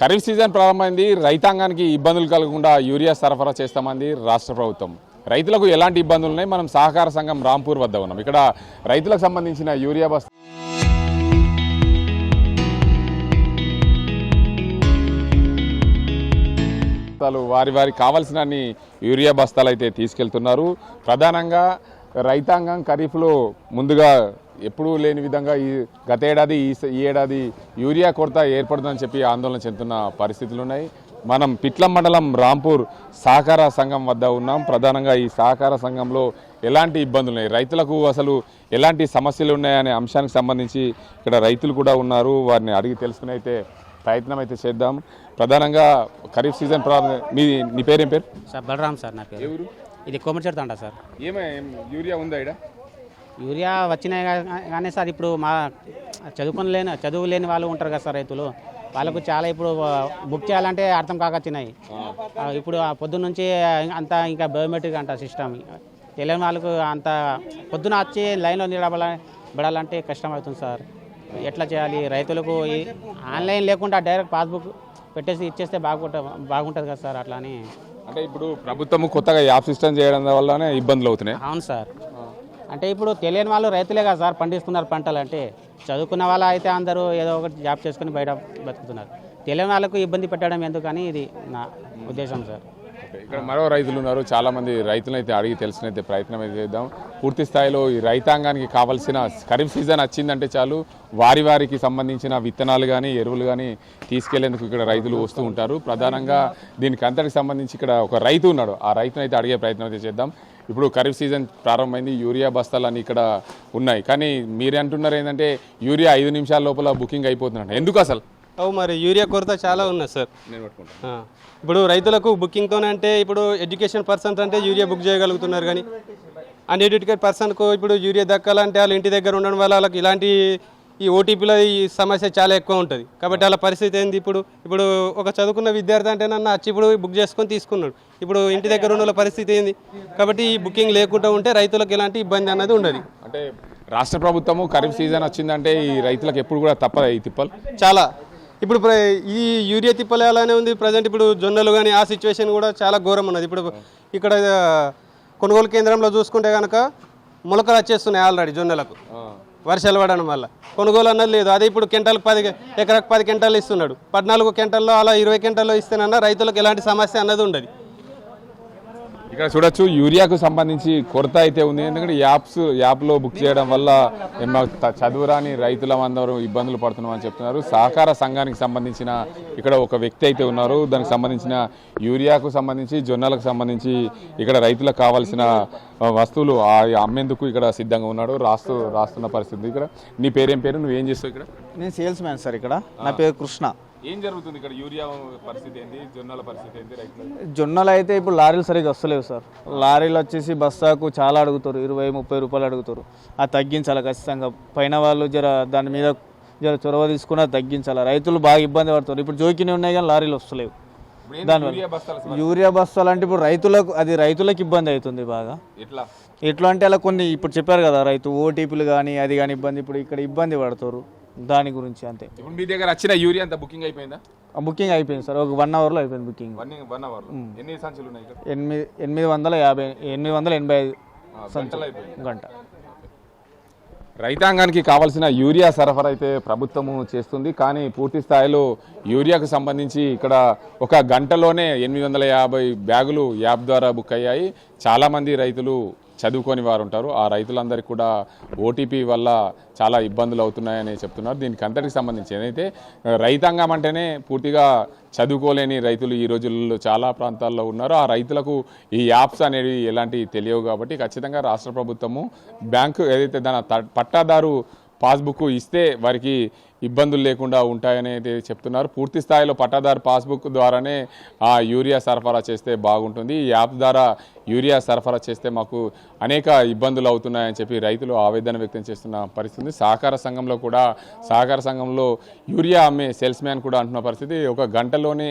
Kharif season ప్రారంభమైంది. రైతాంగానికి ఇబ్బందులు కలగకుండా యూరియా సరఫరా చేస్తామంది రాష్ట్ర ప్రభుత్వం. రైతులకు ఎలాంటి ఇబ్బందులు ఉన్నాయి? మనం సహకార సంఘం రాంపూర్ వద్ద ఉన్నాం. ఇక్కడ రైతులకు సంబంధించిన యూరియా బస్తాలు వారి కావాల్సిన యూరియా బస్తాలు అయితే తీసుకెళ్తున్నారు. ప్రధానంగా రైతాంగం ఖరీఫ్లో ముందుగా ఎప్పుడూ లేని విధంగా గత ఏడాది ఈ ఏడాది యూరియా కొరత ఏర్పడుతుందని చెప్పి ఆందోళన చెందుతున్న పరిస్థితులు ఉన్నాయి. మనం పిట్లం మండలం రాంపూర్ సహకార సంఘం వద్ద ఉన్నాం. ప్రధానంగా ఈ సహకార సంఘంలో ఎలాంటి ఇబ్బందులు ఉన్నాయి, రైతులకు అసలు ఎలాంటి సమస్యలు ఉన్నాయనే అంశానికి సంబంధించి ఇక్కడ రైతులు కూడా ఉన్నారు. వారిని అడిగి తెలుసుకుని అయితే ప్రయత్నం అయితే చేద్దాం. ప్రధానంగా ఖరీఫ్ సీజన్ నీ పేరేం పేరు? సార్ బలరామ్ సార్ నా పేరు. ఎవరు? ఇది కోమటిచెడుత అంట సార్. యూరియా ఉందా ఇక్కడ? యూరియా వచ్చినాయి కానీ సార్ ఇప్పుడు మా చదువు లేని వాళ్ళు ఉంటారు కదా సార్, రైతులు వాళ్ళకు చాలా ఇప్పుడు బుక్ చేయాలంటే అర్థం కాకొచ్చినాయి. ఇప్పుడు పొద్దున్న నుంచి అంతా ఇంకా బయోమెట్రిక్ అంట సిస్టమ్, తెలియని వాళ్ళకు అంత పొద్దున వచ్చి లైన్లో నిలబడాలంటే కష్టం అవుతుంది సార్. ఎట్లా చేయాలి? రైతులకు ఆన్లైన్ లేకుండా డైరెక్ట్ పాస్బుక్ పెట్టేసి ఇచ్చేస్తే బాగుంటుంది కదా సార్. అట్లా అని అంటే ఇప్పుడు ప్రభుత్వం కొత్తగా యాప్ సిస్టమ్ చేయడం వల్లనే ఇబ్బందులు అవుతున్నాయి. అవును సార్. అంటే ఇప్పుడు తెలియని వాళ్ళు రైతులే కదా సార్ పండిస్తున్నారు పంటలు. అంటే చదువుకున్న వాళ్ళు అయితే అందరూ ఏదో ఒకటి జాబ్ చేసుకుని బయట బతుకుతున్నారు. తెలియని వాళ్ళకు ఇబ్బంది పెట్టడం ఎందుకని ఇది నా ఉద్దేశం సార్. ఇక్కడ మరో రైతులు ఉన్నారు. చాలా మంది రైతులను అయితే అడిగి తెలుసుకునైతే ప్రయత్నం అయితే చేద్దాం. పూర్తి స్థాయిలో ఈ రైతాంగానికి కావాల్సిన ఖరీఫ్ సీజన్ వచ్చిందంటే చాలు వారికి సంబంధించిన విత్తనాలు కానీ ఎరువులు కానీ తీసుకెళ్లేందుకు ఇక్కడ రైతులు వస్తూ ఉంటారు. ప్రధానంగా దీనికి అంతటికి సంబంధించి ఇక్కడ ఒక రైతు ఉన్నాడు. ఆ రైతును అయితే అడిగే ప్రయత్నం అయితే చేద్దాం. ఇప్పుడు ఖరీఫ్ సీజన్ ప్రారంభమైంది, యూరియా బస్తాలు ఇక్కడ ఉన్నాయి. కానీ మీరే అంటున్నారు ఏంటంటే యూరియా 5 నిమిషాల లోపల బుకింగ్ అయిపోతుందంట. ఎందుకు అసలు? మరి యూరియా కొరత చాలా ఉన్నది సార్. ఇప్పుడు రైతులకు బుకింగ్తోనే అంటే ఇప్పుడు ఎడ్యుకేషన్ పర్సన్స్ అంటే యూరియా బుక్ చేయగలుగుతున్నారు, కానీ అన్ఎడ్యుకేటెడ్ పర్సన్కు ఇప్పుడు యూరియా దక్కాలంటే వాళ్ళ ఇంటి దగ్గర ఉండడం వల్ల వాళ్ళకి ఇలాంటి ఈ ఓటీపీలో ఈ సమస్య చాలా ఎక్కువ ఉంటుంది. కాబట్టి వాళ్ళ పరిస్థితి ఏంది? ఇప్పుడు ఒక చదువుకున్న విద్యార్థి అంటే నన్ను వచ్చి ఇప్పుడు బుక్ చేసుకొని తీసుకున్నాడు. ఇప్పుడు ఇంటి దగ్గర ఉన్న వాళ్ళ పరిస్థితి ఏంది? కాబట్టి ఈ బుకింగ్ లేకుండా ఉంటే రైతులకు ఎలాంటి ఇబ్బంది అన్నది ఉండదు. అంటే రాష్ట్ర ప్రభుత్వము ఖరీఫ్ సీజన్ వచ్చిందంటే ఈ రైతులకు ఎప్పుడు కూడా తప్పదు ఈ తిప్పలు చాలా. ఇప్పుడు ఈ యూరియా తిప్పలు అలానే ఉంది ప్రజెంట్. ఇప్పుడు జొన్నలు కానీ ఆ సిచ్యువేషన్ కూడా చాలా ఘోరం ఉన్నది. ఇప్పుడు ఇక్కడ కొనుగోలు కేంద్రంలో చూసుకుంటే కనుక మొలకలు వచ్చేస్తున్నాయి ఆల్రెడీ జొన్నలకు, వర్షాలు పడడం వల్ల కొనుగోలు అన్నది లేదు. అదే ఇప్పుడు ఎకరాకు 10 క్వింటాలు ఇస్తున్నాడు. 14 క్వింటాల్లో అలా 20 క్వింటాల్లో ఇస్తేనన్నా రైతులకు ఎలాంటి సమస్య అన్నది ఉండదు. ఇక్కడ చూడొచ్చు యూరియాకు సంబంధించి కొరత అయితే ఉంది. ఎందుకంటే యాప్లో బుక్ చేయడం వల్ల చదువురాని రైతులందరూ ఇబ్బందులు పడుతున్నామని చెప్తున్నారు. సహకార సంఘానికి సంబంధించిన ఇక్కడ ఒక వ్యక్తి అయితే ఉన్నారు. దానికి సంబంధించిన యూరియాకు సంబంధించి జొన్నలకు సంబంధించి ఇక్కడ రైతులకు కావాల్సిన వస్తువులు అమ్మేందుకు ఇక్కడ సిద్ధంగా ఉన్నాడు. రాస్తున్న పరిస్థితి. ఇక్కడ నీ పేరేం పేరు? నువ్వేం చేస్తావు ఇక్కడ? నేను సేల్స్ మ్యాన్ సార్. ఇక్కడ నా పేరు కృష్ణ. ఏం జరుగుతుంది ఇక్కడ? యూరియా పరిస్థితి ఏంటి? జొన్నల పరిస్థితి ఏంటి? రైతులు జొన్నలు అయితే ఇప్పుడు లారీలు సరిగ్గా వస్తలేవు సార్. లారీలు వచ్చేసి బస్తాకు చాలా అడుగుతారు, 20-30 రూపాయలు అడుగుతారు. అది తగ్గించాలి ఖచ్చితంగా. పైన వాళ్ళు దాని మీద చొరవ తీసుకుని అది తగ్గించాలి. రైతులు బాగా ఇబ్బంది పడతారు. ఇప్పుడు జోకిని ఉన్నాయి కానీ లారీలు వస్తలేవు. దానివల్ల యూరియా బస్తాలు అంటే ఇప్పుడు రైతులకు ఇబ్బంది అవుతుంది బాగా. ఎట్లా అంటే అలా కొన్ని ఇప్పుడు చెప్పారు కదా రైతు ఓటీపీలు కానీ అది కానీ ఇబ్బంది. ఇప్పుడు ఇక్కడ ఇబ్బంది పడతారు దాని గురించి అంతే. ఇప్పుడు మీ దగ్గర వచ్చిన యూరియా అంతా బుకింగ్ అయిపోయిందా? బుకింగ్ అయిపోయింది సార్. ఒక 1 అవర్లో అయిపోయింది బుకింగ్. 1 అవర్. ఎన్ని సంచులు ఉన్నాయి ఇక్కడ? 885 గంట. రైతాంగానికి కావాల్సిన యూరియా సరఫరా అయితే ప్రభుత్వము చేస్తుంది. కానీ పూర్తి స్థాయిలో యూరియాకు సంబంధించి ఇక్కడ ఒక గంటలోనే 850 బ్యాగులు యాప్ ద్వారా బుక్ అయ్యాయి. చాలామంది రైతులు చదువుకొని వారు ఉంటారు. ఆ రైతులందరికీ కూడా ఓటీపీ వల్ల చాలా ఇబ్బందులు అవుతున్నాయని చెప్తున్నారు. దీనికి అంతటికి సంబంధించి ఏదైతే రైతాంగం అంటేనే పూర్తిగా చదువుకోలేని రైతులు ఈ రోజుల్లో చాలా ప్రాంతాల్లో ఉన్నారు. ఆ రైతులకు ఈ యాప్స్ అనేవి ఎలాంటివి తెలియవు. కాబట్టి ఖచ్చితంగా రాష్ట్ర ప్రభుత్వము బ్యాంకు ఏదైతే దాని పట్టాదారు పాస్బుక్ ఇస్తే వారికి ఇబ్బందులు లేకుండా ఉంటాయని అయితే చెప్తున్నారు. పూర్తి స్థాయిలో పట్టాదారు పాస్బుక్ ద్వారానే ఆ యూరియా సరఫరా చేస్తే బాగుంటుంది. ఈ యాప్ ద్వారా యూరియా సరఫరా చేస్తే మాకు అనేక ఇబ్బందులు అవుతున్నాయని చెప్పి రైతులు ఆవేదన వ్యక్తం చేస్తున్న పరిస్థితి. సహకార సంఘంలో యూరియా అమ్మే సేల్స్ మ్యాన్ కూడా అంటున్న పరిస్థితి. ఒక గంటలోనే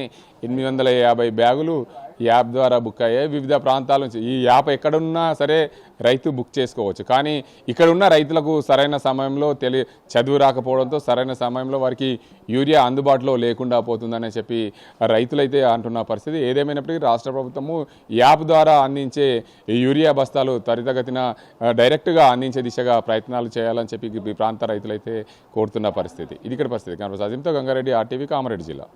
850 బ్యాగులు ఈ యాప్ ద్వారా బుక్ అయ్యాయి. వివిధ ప్రాంతాల నుంచి ఈ యాప్ ఎక్కడున్నా సరే రైతు బుక్ చేసుకోవచ్చు. కానీ ఇక్కడ ఉన్న రైతులకు సరైన సమయంలో చదువు రాకపోవడంతో సరైన సమయంలో వారికి యూరియా అందుబాటులో లేకుండా పోతుందని చెప్పి రైతులైతే అంటున్న పరిస్థితి. ఏదేమైనప్పటికీ రాష్ట్ర ప్రభుత్వము యాప్ ద్వారా అందించే యూరియా బస్తాలు త్వరితగతిన డైరెక్ట్గా అందించే దిశగా ప్రయత్నాలు చేయాలని చెప్పి ఈ ప్రాంత రైతులైతే కోరుతున్న పరిస్థితి. ఇది ఇక్కడ పరిస్థితి. కనపడుతుంది. అజింతో గంగారెడ్డి, RTV, కామారెడ్డి జిల్లా.